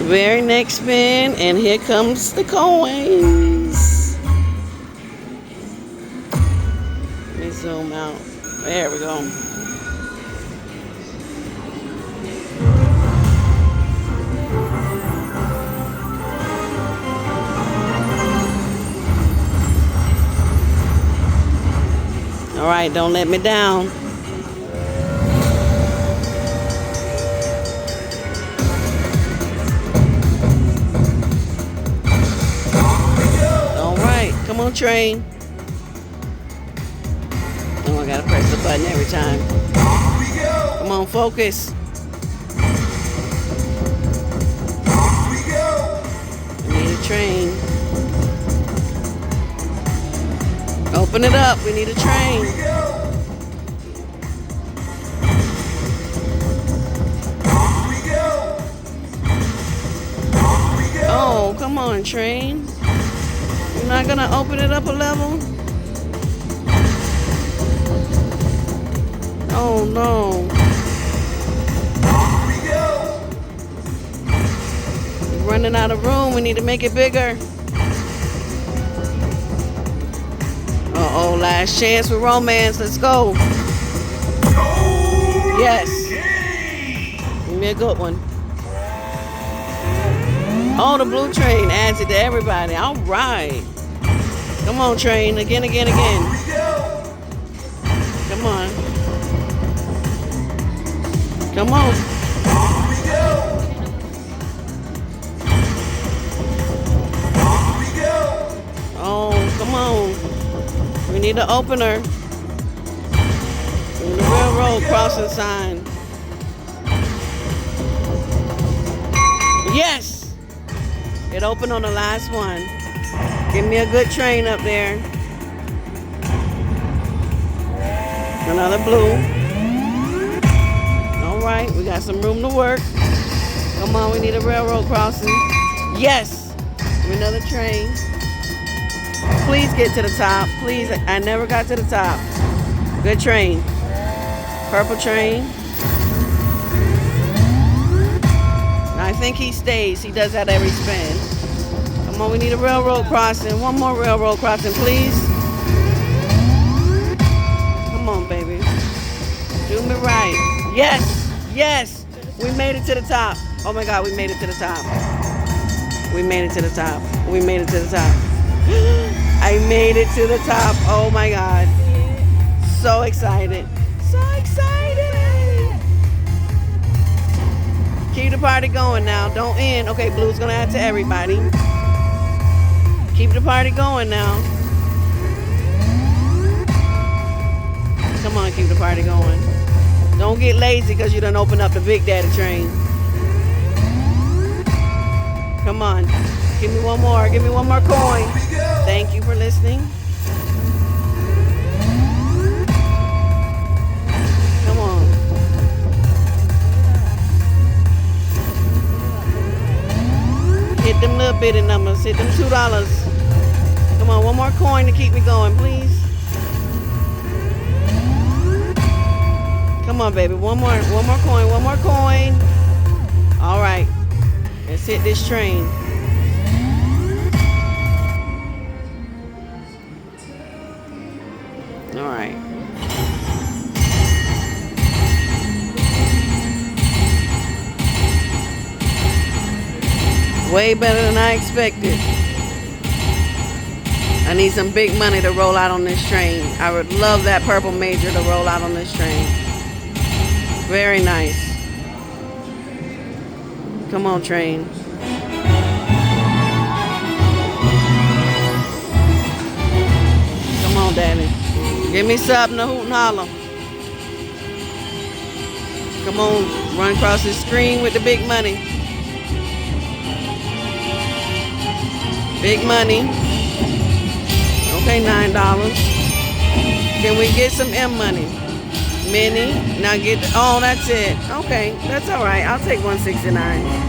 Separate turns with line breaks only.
Very next spin, and here comes the coins. Let me zoom out. There we go. All right, don't let me down. All right, come on, train. Oh, I gotta press the button every time. Come on, focus. I need a train. Open it up. We need a train. Oh, come on, train. You're not gonna open it up a level? Oh no. We're running out of room. We need to make it bigger. Uh-oh, last chance for romance. Let's go. Yes. Give me a good one. Oh, the blue train adds it to everybody. All right. Come on, train. Again. Come on. Come on. Oh, come on. We need an opener. We need a railroad crossing sign. Yes! It opened on the last one. Give me a good train up there. Another blue. All right, we got some room to work. Come on, we need a railroad crossing. Yes! Another train. Please get to the top. Please, I never got to the top. Good train. Purple train. I think he stays. He does that every spin. Come on, we need a railroad crossing. One more railroad crossing, please. Come on, baby. Do me right. Yes, yes. We made it to the top. Oh my God, we made it to the top. We made it to the top. We made it to the top. I made it to the top. Oh my God. So excited. So excited. Keep the party going now. Don't end. Okay, blue's gonna add to everybody. Keep the party going now. Come on, keep the party going. Don't get lazy because you done opened up the Big Daddy train. Come on. Give me one more. Give me one more coin. Thank you for listening. Come on. Hit them little bitty numbers. Hit them $2. Come on, one more coin to keep me going, please. Come on, baby. One more coin. All right. Let's hit this train. All right. Way better than I expected. I need some big money to roll out on this train. I would love that purple major to roll out on this train. Very nice. Come on, train. Come on, Daddy. Give me something to hoot and holler. Come on, run across the screen with the big money. Big money. Okay, $9. Can we get some M money? Mini. Now get, oh, that's it. Okay, that's all right. I'll take $169.